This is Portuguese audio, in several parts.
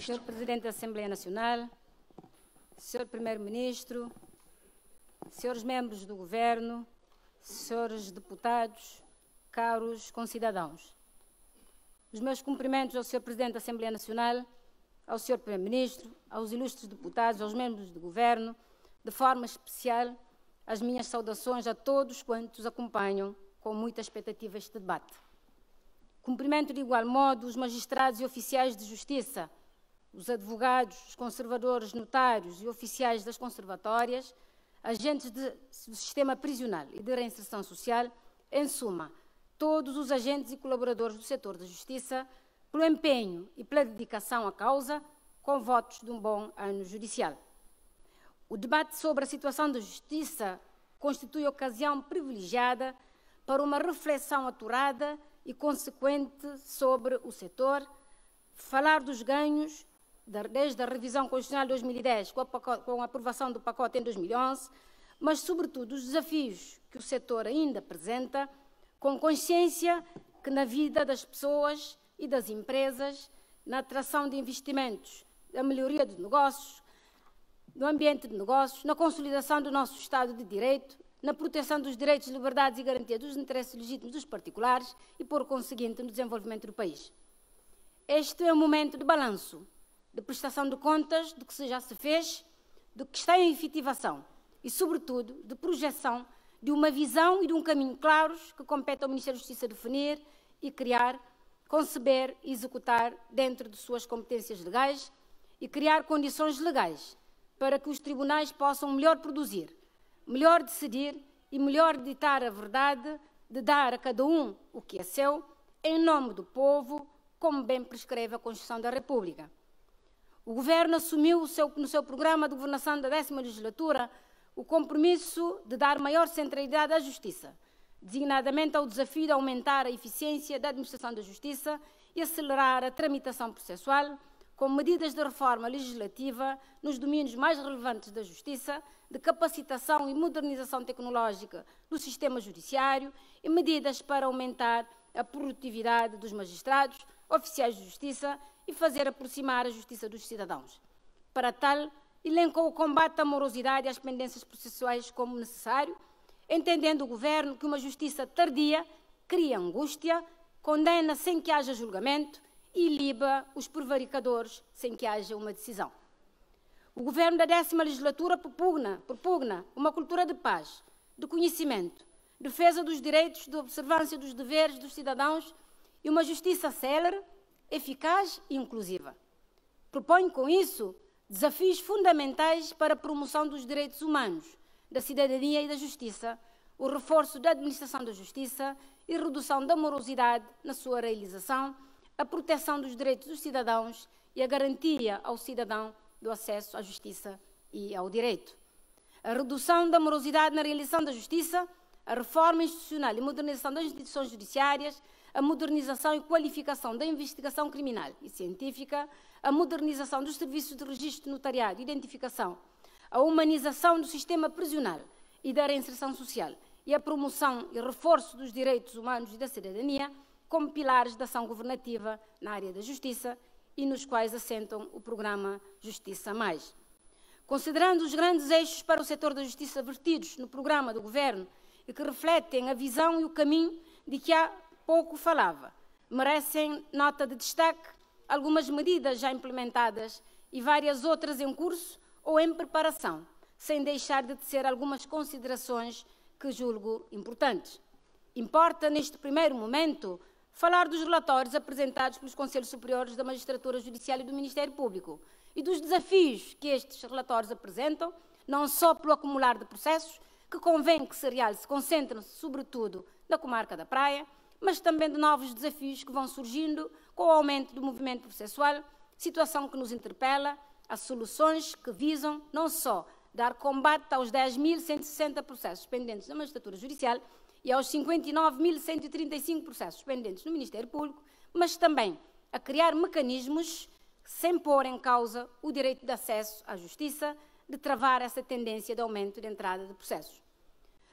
Senhor Presidente da Assembleia Nacional, Senhor Primeiro-Ministro, senhores membros do Governo, senhores deputados, caros concidadãos. Os meus cumprimentos ao Senhor Presidente da Assembleia Nacional, ao Senhor Primeiro-Ministro, aos ilustres deputados, aos membros do Governo, de forma especial, as minhas saudações a todos quantos acompanham com muita expectativa este debate. Cumprimento de igual modo os magistrados e oficiais de justiça, os advogados, os conservadores, notários e oficiais das conservatórias, agentes do sistema prisional e de reinserção social, em suma, todos os agentes e colaboradores do setor da justiça, pelo empenho e pela dedicação à causa, com votos de um bom ano judicial. O debate sobre a situação da justiça constitui ocasião privilegiada para uma reflexão aturada e consequente sobre o setor, falar dos ganhos, desde a revisão constitucional de 2010, com a aprovação do pacote em 2011, mas, sobretudo, os desafios que o setor ainda apresenta, com consciência que na vida das pessoas e das empresas, na atração de investimentos, na melhoria de negócios, no ambiente de negócios, na consolidação do nosso Estado de Direito, na proteção dos direitos, liberdades e garantia dos interesses legítimos dos particulares e, por conseguinte, no desenvolvimento do país. Este é um momento de balanço, de prestação de contas do que já se fez, do que está em efetivação e, sobretudo, de projeção de uma visão e de um caminho claros que compete ao Ministério da Justiça definir e criar, conceber e executar dentro de suas competências legais e criar condições legais para que os tribunais possam melhor produzir, melhor decidir e melhor ditar a verdade, de dar a cada um o que é seu, em nome do povo, como bem prescreve a Constituição da República. O Governo assumiu no seu programa de governação da 10ª legislatura o compromisso de dar maior centralidade à Justiça, designadamente ao desafio de aumentar a eficiência da administração da Justiça e acelerar a tramitação processual, com medidas de reforma legislativa nos domínios mais relevantes da Justiça, de capacitação e modernização tecnológica do sistema judiciário e medidas para aumentar a produtividade dos magistrados, oficiais de justiça e fazer aproximar a justiça dos cidadãos. Para tal, elencou o combate à morosidade e às pendências processuais como necessário, entendendo o Governo que uma justiça tardia cria angústia, condena sem que haja julgamento e liba os prevaricadores sem que haja uma decisão. O Governo da 10ª legislatura propugna uma cultura de paz, de conhecimento, defesa dos direitos, de observância dos deveres dos cidadãos e uma justiça célere, eficaz e inclusiva. Propõe, com isso, desafios fundamentais para a promoção dos direitos humanos, da cidadania e da justiça, o reforço da administração da justiça e redução da morosidade na sua realização, a proteção dos direitos dos cidadãos e a garantia ao cidadão do acesso à justiça e ao direito. A redução da morosidade na realização da justiça, a reforma institucional e modernização das instituições judiciárias, a modernização e qualificação da investigação criminal e científica, a modernização dos serviços de registro notariado e identificação, a humanização do sistema prisional e da reinserção social e a promoção e reforço dos direitos humanos e da cidadania como pilares da ação governativa na área da justiça e nos quais assentam o programa Justiça Mais. Considerando os grandes eixos para o setor da justiça vertidos no programa do Governo e que refletem a visão e o caminho de que há pouco falava, merecem nota de destaque algumas medidas já implementadas e várias outras em curso ou em preparação, sem deixar de tecer algumas considerações que julgo importantes. Importa, neste primeiro momento, falar dos relatórios apresentados pelos Conselhos Superiores da Magistratura Judicial e do Ministério Público e dos desafios que estes relatórios apresentam, não só pelo acumular de processos, que convém que se concentram-se sobretudo na comarca da Praia, mas também de novos desafios que vão surgindo com o aumento do movimento processual, situação que nos interpela a soluções que visam não só dar combate aos 10.160 processos pendentes na magistratura judicial e aos 59.135 processos pendentes no Ministério Público, mas também a criar mecanismos sem pôr em causa o direito de acesso à justiça, de travar essa tendência de aumento de entrada de processos.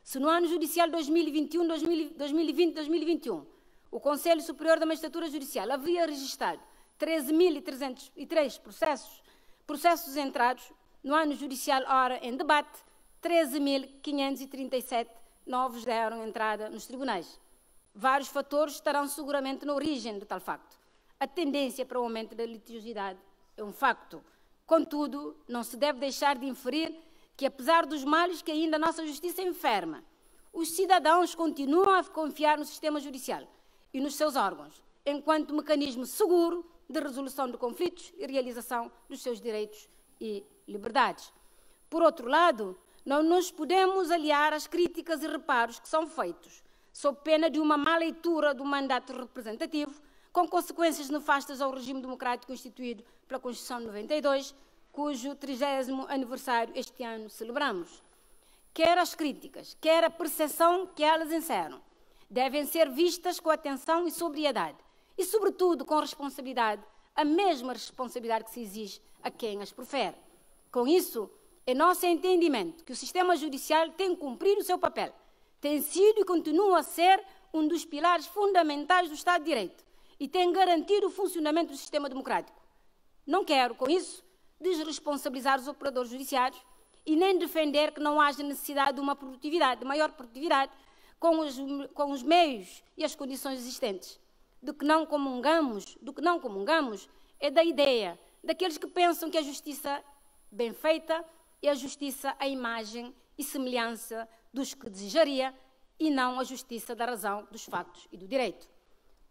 Se no ano judicial 2020-2021 o Conselho Superior da Magistratura Judicial havia registrado 13.303 processos entrados no ano judicial ora em debate, 13.537 novos deram entrada nos tribunais. Vários fatores estarão seguramente na origem de tal facto. A tendência para o aumento da litigiosidade é um facto. Contudo, não se deve deixar de inferir que, apesar dos males que ainda a nossa justiça enferma, os cidadãos continuam a confiar no sistema judicial e nos seus órgãos, enquanto mecanismo seguro de resolução de conflitos e realização dos seus direitos e liberdades. Por outro lado, não nos podemos aliar às críticas e reparos que são feitos, sob pena de uma má leitura do mandato representativo, com consequências nefastas ao regime democrático instituído pela Constituição de 92, cujo 30º aniversário este ano celebramos. Quer as críticas, quer a percepção que elas encerram, devem ser vistas com atenção e sobriedade, e, sobretudo, com responsabilidade, a mesma responsabilidade que se exige a quem as profere. Com isso, é nosso entendimento que o sistema judicial tem cumprido o seu papel, tem sido e continua a ser um dos pilares fundamentais do Estado de Direito e tem garantido o funcionamento do sistema democrático. Não quero, com isso, desresponsabilizar os operadores judiciários e nem defender que não haja necessidade de uma produtividade, de maior produtividade, com os meios e as condições existentes. Do que não comungamos é da ideia daqueles que pensam que a justiça bem feita é a justiça à imagem e semelhança dos que desejaria e não a justiça da razão, dos factos e do direito.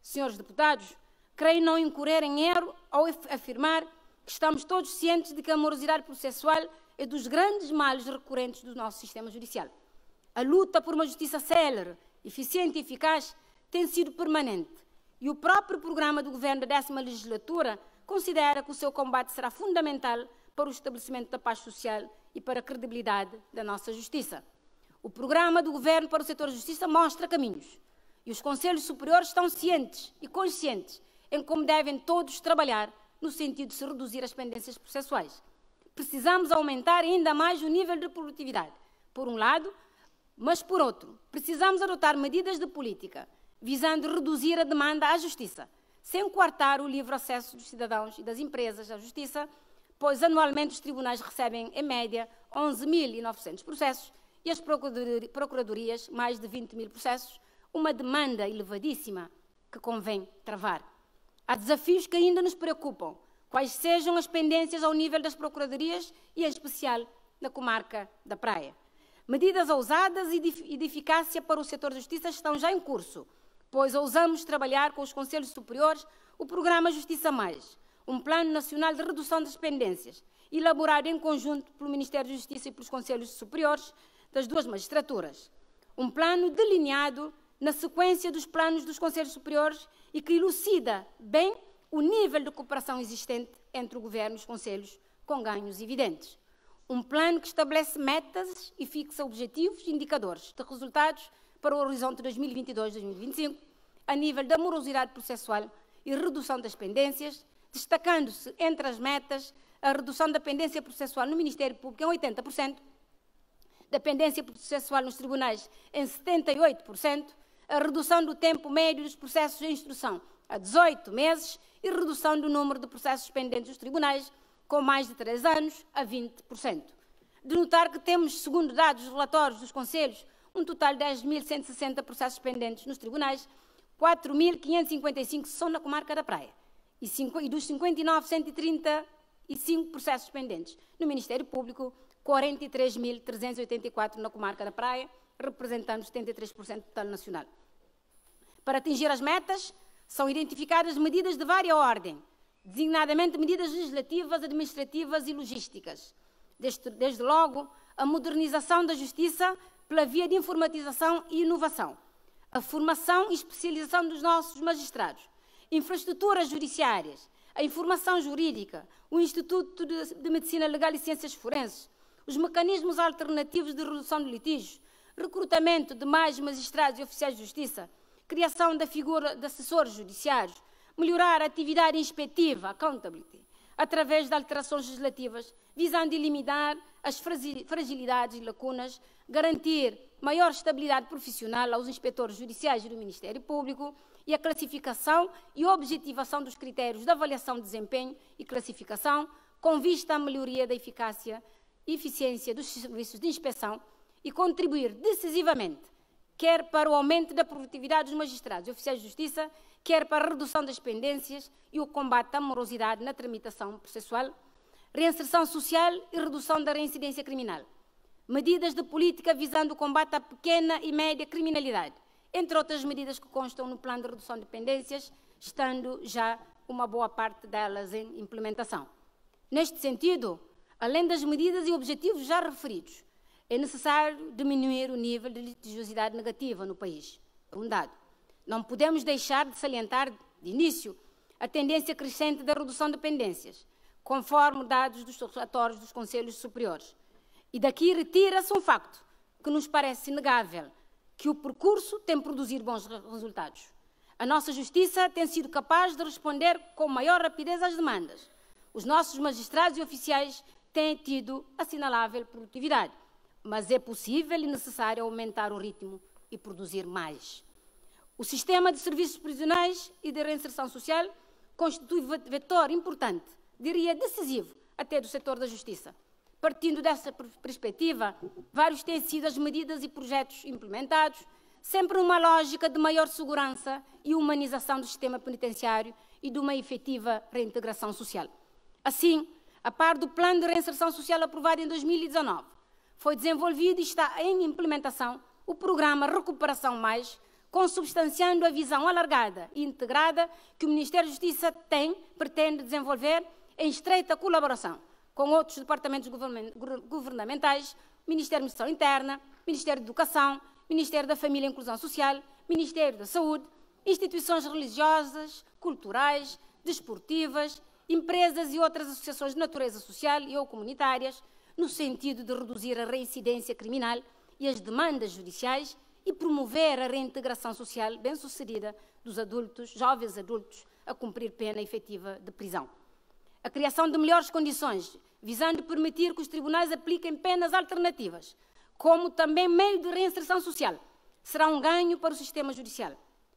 Senhores deputados, creio não incorrer em erro ao afirmar que estamos todos cientes de que a morosidade processual é dos grandes males recorrentes do nosso sistema judicial. A luta por uma justiça célere, eficiente e eficaz tem sido permanente e o próprio programa do Governo da 10ª legislatura considera que o seu combate será fundamental para o estabelecimento da paz social e para a credibilidade da nossa justiça. O programa do Governo para o setor de justiça mostra caminhos e os Conselhos Superiores estão cientes e conscientes em como devem todos trabalhar no sentido de se reduzir as pendências processuais. Precisamos aumentar ainda mais o nível de produtividade, por um lado, mas, por outro, precisamos adotar medidas de política visando reduzir a demanda à justiça, sem coartar o livre acesso dos cidadãos e das empresas à justiça, pois anualmente os tribunais recebem, em média, 11.900 processos e as procuradorias mais de 20.000 processos, uma demanda elevadíssima que convém travar. Há desafios que ainda nos preocupam, quais sejam as pendências ao nível das procuradorias e, em especial, na comarca da Praia. Medidas ousadas e de eficácia para o setor da justiça estão já em curso, pois ousamos trabalhar com os Conselhos Superiores o programa Justiça Mais, um plano nacional de redução das pendências, elaborado em conjunto pelo Ministério da Justiça e pelos Conselhos Superiores das duas magistraturas. Um plano delineado na sequência dos planos dos Conselhos Superiores e que elucida bem o nível de cooperação existente entre o Governo e os Conselhos, com ganhos evidentes. Um plano que estabelece metas e fixa objetivos e indicadores de resultados para o horizonte 2022-2025, a nível da morosidade processual e redução das pendências, destacando-se entre as metas a redução da pendência processual no Ministério Público em 80%, da pendência processual nos tribunais em 78%, a redução do tempo médio dos processos de instrução a 18 meses e redução do número de processos pendentes dos tribunais com mais de 3 anos a 20%. De notar que temos, segundo dados dos relatórios dos Conselhos, um total de 10.160 processos pendentes nos tribunais, 4.555 são na comarca da Praia e dos 59.135 processos pendentes no Ministério Público, 43.384 na comarca da Praia, representando 73% do total nacional. Para atingir as metas, são identificadas medidas de vária ordem, designadamente medidas legislativas, administrativas e logísticas. Desde logo, a modernização da justiça pela via de informatização e inovação, a formação e especialização dos nossos magistrados, infraestruturas judiciárias, a informação jurídica, o Instituto de Medicina Legal e Ciências Forenses, os mecanismos alternativos de resolução de litígios, recrutamento de mais magistrados e oficiais de justiça, criação da figura de assessores judiciários, melhorar a atividade inspectiva, accountability, através de alterações legislativas, visando eliminar as fragilidades e lacunas, garantir maior estabilidade profissional aos inspetores judiciais e do Ministério Público e a classificação e objetivação dos critérios de avaliação de desempenho e classificação, com vista à melhoria da eficácia e eficiência dos serviços de inspeção e contribuir decisivamente, quer para o aumento da produtividade dos magistrados e oficiais de justiça, quer para a redução das pendências e o combate à morosidade na tramitação processual, reinserção social e redução da reincidência criminal, medidas de política visando o combate à pequena e média criminalidade, entre outras medidas que constam no plano de redução de pendências, estando já uma boa parte delas em implementação. Neste sentido, além das medidas e objetivos já referidos, é necessário diminuir o nível de litigiosidade negativa no país. É um dado. Não podemos deixar de salientar, de início, a tendência crescente da redução de pendências, conforme dados dos relatórios dos Conselhos Superiores. E daqui retira-se um facto que nos parece inegável, que o percurso tem produzido bons resultados. A nossa Justiça tem sido capaz de responder com maior rapidez às demandas. Os nossos magistrados e oficiais têm tido assinalável produtividade, mas é possível e necessário aumentar o ritmo e produzir mais. O sistema de serviços prisionais e de reinserção social constitui vetor importante, diria decisivo, até do setor da justiça. Partindo dessa perspectiva, vários têm sido as medidas e projetos implementados, sempre numa lógica de maior segurança e humanização do sistema penitenciário e de uma efetiva reintegração social. Assim, a par do Plano de Reinserção Social aprovado em 2019, foi desenvolvido e está em implementação o programa Recuperação Mais, consubstanciando a visão alargada e integrada que o Ministério da Justiça pretende desenvolver em estreita colaboração com outros departamentos governamentais, Ministério da Administração Interna, Ministério da Educação, Ministério da Família e Inclusão Social, Ministério da Saúde, instituições religiosas, culturais, desportivas, empresas e outras associações de natureza social e ou comunitárias, no sentido de reduzir a reincidência criminal e as demandas judiciais e promover a reintegração social bem-sucedida dos adultos, jovens adultos, a cumprir pena efetiva de prisão. A criação de melhores condições, visando permitir que os tribunais apliquem penas alternativas, como também meio de reinserção social, será um ganho para o sistema judicial.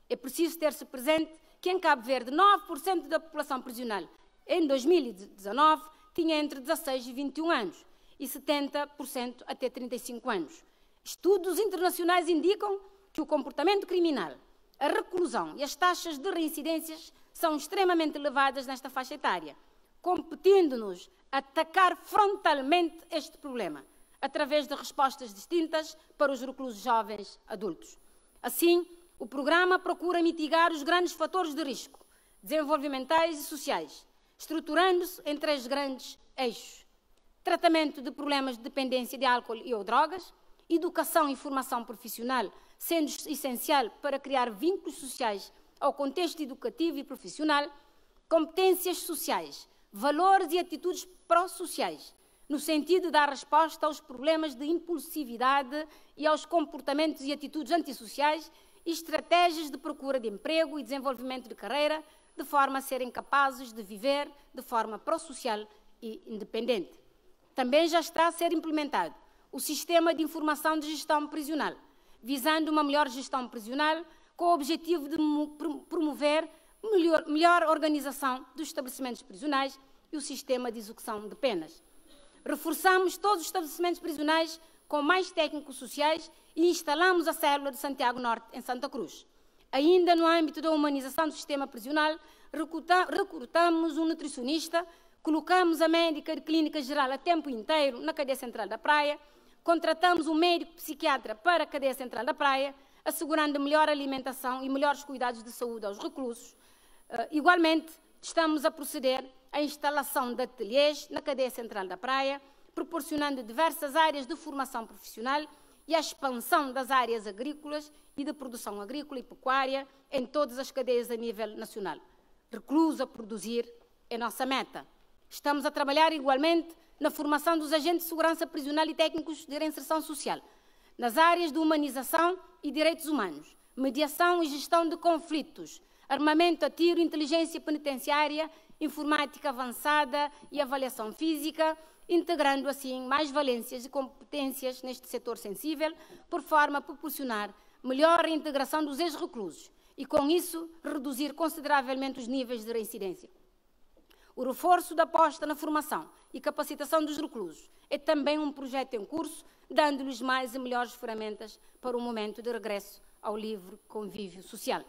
É preciso ter-se presente que em Cabo Verde 9% da população prisional em 2019 tinha entre 16 e 21 anos e 70% até 35 anos. Estudos internacionais indicam que o comportamento criminal, a reclusão e as taxas de reincidências são extremamente elevadas nesta faixa etária, competindo-nos a atacar frontalmente este problema, através de respostas distintas para os reclusos jovens adultos. Assim, o programa procura mitigar os grandes fatores de risco, desenvolvimentais e sociais, estruturando-se em 3 grandes eixos: tratamento de problemas de dependência de álcool e ou drogas, educação e formação profissional, sendo essencial para criar vínculos sociais ao contexto educativo e profissional, competências sociais, valores e atitudes pró-sociais, no sentido de dar resposta aos problemas de impulsividade e aos comportamentos e atitudes antissociais e estratégias de procura de emprego e desenvolvimento de carreira, de forma a serem capazes de viver de forma pró-social e independente. Também já está a ser implementado o Sistema de Informação de Gestão Prisional, visando uma melhor gestão prisional com o objetivo de promover melhor organização dos estabelecimentos prisionais e o sistema de execução de penas. Reforçamos todos os estabelecimentos prisionais com mais técnicos sociais e instalamos a célula de Santiago Norte, em Santa Cruz. Ainda no âmbito da humanização do sistema prisional, recrutamos um nutricionista, colocamos a médica de clínica geral a tempo inteiro na cadeia central da Praia, contratamos um médico psiquiatra para a cadeia central da Praia, assegurando melhor alimentação e melhores cuidados de saúde aos reclusos. Igualmente, estamos a proceder à instalação de ateliês na cadeia central da Praia, proporcionando diversas áreas de formação profissional e a expansão das áreas agrícolas e de produção agrícola e pecuária em todas as cadeias a nível nacional. Recluso a produzir é nossa meta. Estamos a trabalhar igualmente na formação dos agentes de segurança prisional e técnicos de reinserção social, nas áreas de humanização e direitos humanos, mediação e gestão de conflitos, armamento a tiro, inteligência penitenciária, informática avançada e avaliação física, integrando assim mais valências e competências neste setor sensível, por forma a proporcionar melhor reintegração dos ex-reclusos e, com isso, reduzir consideravelmente os níveis de reincidência. O reforço da aposta na formação e capacitação dos reclusos é também um projeto em curso, dando-lhes mais e melhores ferramentas para o momento de regresso ao livre convívio social.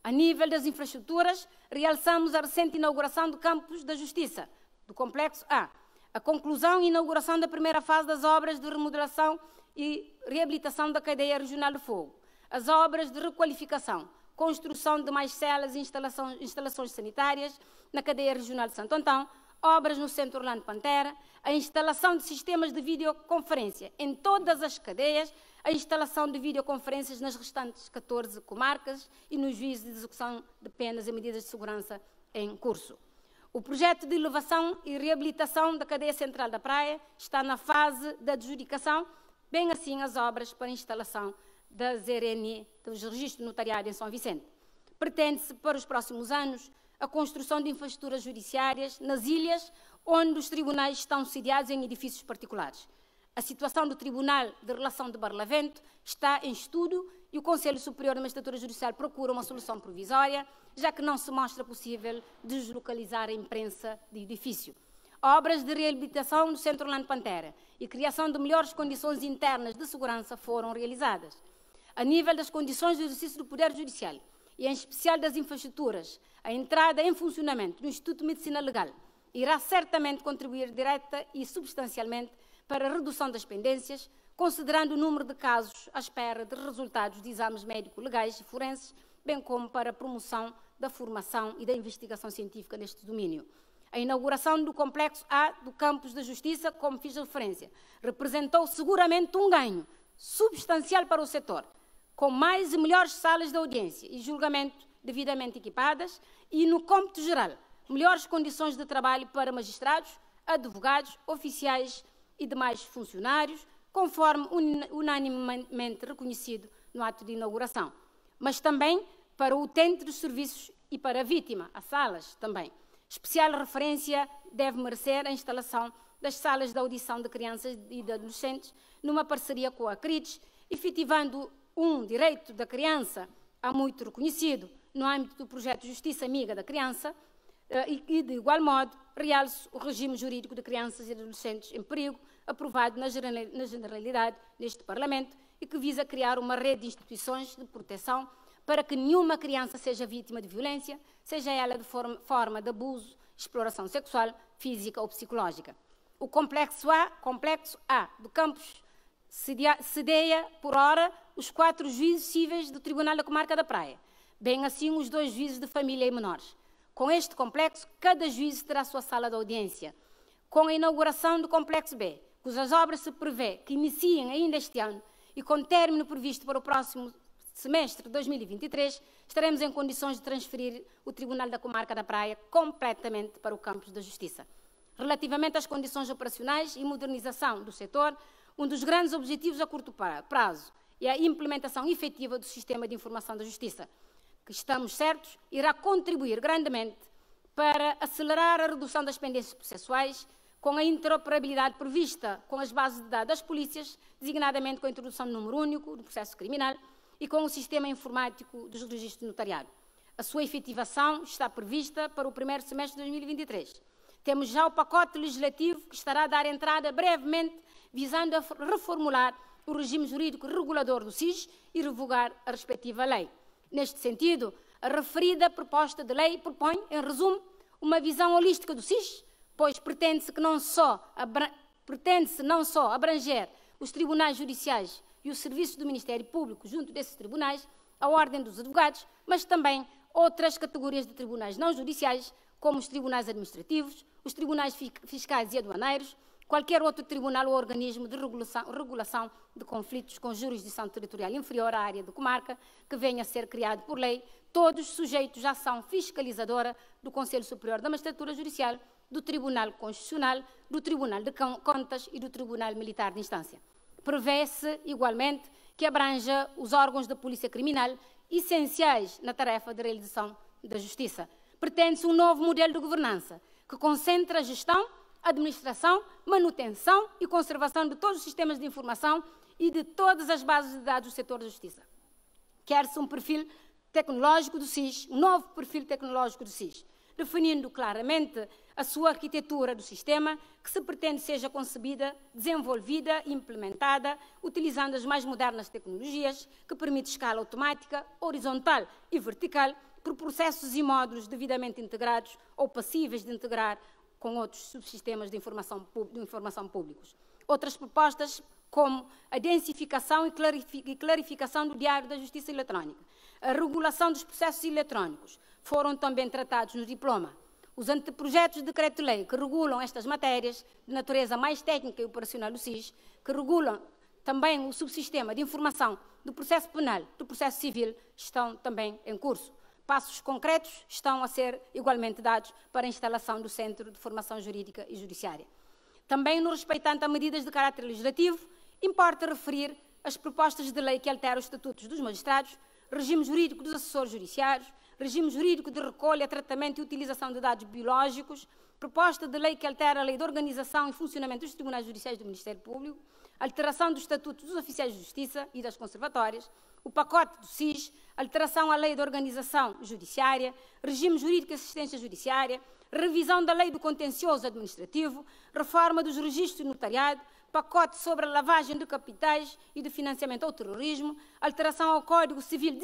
A nível das infraestruturas, realçamos a recente inauguração do Campus da Justiça, do Complexo A, a conclusão e inauguração da primeira fase das obras de remodelação e reabilitação da cadeia regional de fogo, as obras de requalificação, construção de mais celas e instalações sanitárias na cadeia regional de Santo Antão, obras no Centro Orlando Pantera, a instalação de sistemas de videoconferência em todas as cadeias, a instalação de videoconferências nas restantes 14 comarcas e nos juízes de execução de penas e medidas de segurança em curso. O projeto de elevação e reabilitação da cadeia central da Praia está na fase da adjudicação, bem assim as obras para a instalação das RNI, dos registros notariários em São Vicente. Pretende-se, para os próximos anos, a construção de infraestruturas judiciárias nas ilhas onde os tribunais estão sediados em edifícios particulares. A situação do Tribunal de Relação de Barlavento está em estudo e o Conselho Superior da Magistratura Judicial procura uma solução provisória, já que não se mostra possível deslocalizar a imprensa de edifício. Obras de reabilitação do Centro Orlando Pantera e criação de melhores condições internas de segurança foram realizadas. A nível das condições de exercício do Poder Judicial e, em especial, das infraestruturas, a entrada em funcionamento do Instituto de Medicina Legal irá certamente contribuir direta e substancialmente para a redução das pendências, considerando o número de casos à espera de resultados de exames médico-legais e forenses, bem como para a promoção da formação e da investigação científica neste domínio. A inauguração do Complexo A do Campus da Justiça, como fiz referência, representou seguramente um ganho substancial para o setor, com mais e melhores salas de audiência e julgamento devidamente equipadas e, no cômputo geral, melhores condições de trabalho para magistrados, advogados, oficiais e demais funcionários, conforme unanimemente reconhecido no ato de inauguração, mas também para o utente dos serviços e para a vítima, as salas também. Especial referência deve merecer a instalação das salas de audição de crianças e de adolescentes numa parceria com a CRIDES, efetivando um direito da criança há muito reconhecido no âmbito do projeto Justiça Amiga da Criança e, de igual modo, realço o regime jurídico de crianças e adolescentes em perigo, aprovado na generalidade neste Parlamento e que visa criar uma rede de instituições de proteção para que nenhuma criança seja vítima de violência, seja ela de forma de abuso, exploração sexual, física ou psicológica. O Complexo A do campus sedeia, por hora, os 4 juízes cíveis do Tribunal da Comarca da Praia, bem assim os 2 juízes de família e menores. Com este complexo, cada juiz terá a sua sala de audiência. Com a inauguração do Complexo B, cujas obras se prevê que iniciem ainda este ano e com término previsto para o próximo semestre de 2023, estaremos em condições de transferir o Tribunal da Comarca da Praia completamente para o Campus da Justiça. Relativamente às condições operacionais e modernização do setor, um dos grandes objetivos a curto prazo é a implementação efetiva do Sistema de Informação da Justiça, que, estamos certos, irá contribuir grandemente para acelerar a redução das pendências processuais, com a interoperabilidade prevista com as bases de dados das polícias, designadamente com a introdução do número único do processo criminal e com o sistema informático dos registros notariados. A sua efetivação está prevista para o primeiro semestre de 2023. Temos já o pacote legislativo que estará a dar entrada brevemente, visando a reformular o regime jurídico regulador do SIS e revogar a respectiva lei. Neste sentido, a referida proposta de lei propõe, em resumo, uma visão holística do SIS, pois pretende-se não só abranger os tribunais judiciais e os serviços do Ministério Público junto desses tribunais, a ordem dos advogados, mas também outras categorias de tribunais não judiciais, como os tribunais administrativos, os tribunais fiscais e aduaneiros, qualquer outro tribunal ou organismo de regulação de conflitos com jurisdição territorial inferior à área de comarca, que venha a ser criado por lei, todos sujeitos à ação fiscalizadora do Conselho Superior da Magistratura Judicial, do Tribunal Constitucional, do Tribunal de Contas e do Tribunal Militar de Instância. Prevê-se, igualmente, que abranja os órgãos da Polícia Criminal essenciais na tarefa de realização da Justiça. Pretende-se um novo modelo de governança que concentra a gestão, administração, manutenção e conservação de todos os sistemas de informação e de todas as bases de dados do setor da Justiça. Quer-se um perfil tecnológico do SIS, um novo perfil tecnológico do SIS, definindo claramente a sua arquitetura do sistema, que se pretende seja concebida, desenvolvida e implementada, utilizando as mais modernas tecnologias, que permite escala automática, horizontal e vertical, por processos e módulos devidamente integrados ou passíveis de integrar com outros subsistemas de informação públicos. Outras propostas, como a densificação e clarificação do Diário da Justiça Eletrónica, a regulação dos processos eletrónicos, foram também tratados no diploma. Os anteprojetos de decreto-lei que regulam estas matérias, de natureza mais técnica e operacional do SIS, que regulam também o subsistema de informação do processo penal, do processo civil, estão também em curso. Passos concretos estão a ser igualmente dados para a instalação do Centro de Formação Jurídica e Judiciária. Também no respeitante a medidas de caráter legislativo, importa referir as propostas de lei que alteram os estatutos dos magistrados, regime jurídico dos assessores judiciários, regime jurídico de recolha, tratamento e utilização de dados biológicos, proposta de lei que altera a lei de organização e funcionamento dos tribunais judiciais do Ministério Público, alteração do estatuto dos oficiais de justiça e das conservatórias, o pacote do SIS, alteração à lei de organização judiciária, regime jurídico e assistência judiciária, revisão da lei do contencioso administrativo, reforma dos registros do notariado, pacote sobre a lavagem de capitais e de financiamento ao terrorismo, alteração ao Código Civil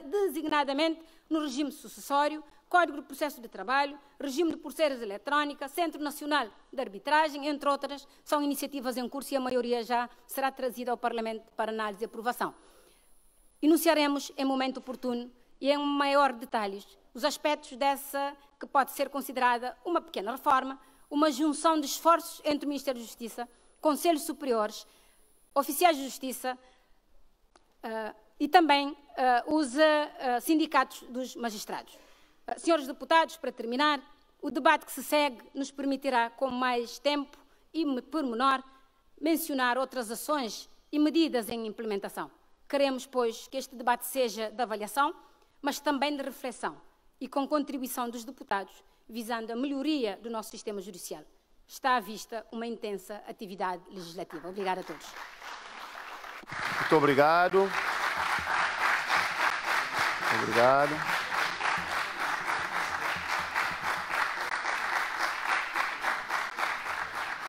designadamente no regime sucessório, Código de Processo de Trabalho, regime de pulseiras eletrónicas, Centro Nacional de Arbitragem, entre outras, são iniciativas em curso e a maioria já será trazida ao Parlamento para análise e aprovação. Enunciaremos em momento oportuno e em maior detalhes os aspectos dessa que pode ser considerada uma pequena reforma, uma junção de esforços entre o Ministério da Justiça, Conselhos Superiores, Oficiais de Justiça e também os sindicatos dos magistrados. Senhores deputados, para terminar, o debate que se segue nos permitirá, com mais tempo e pormenor, mencionar outras ações e medidas em implementação. Queremos, pois, que este debate seja de avaliação, mas também de reflexão e com contribuição dos deputados, visando a melhoria do nosso sistema judicial. Está à vista uma intensa atividade legislativa. Obrigada a todos. Muito obrigado. Obrigado.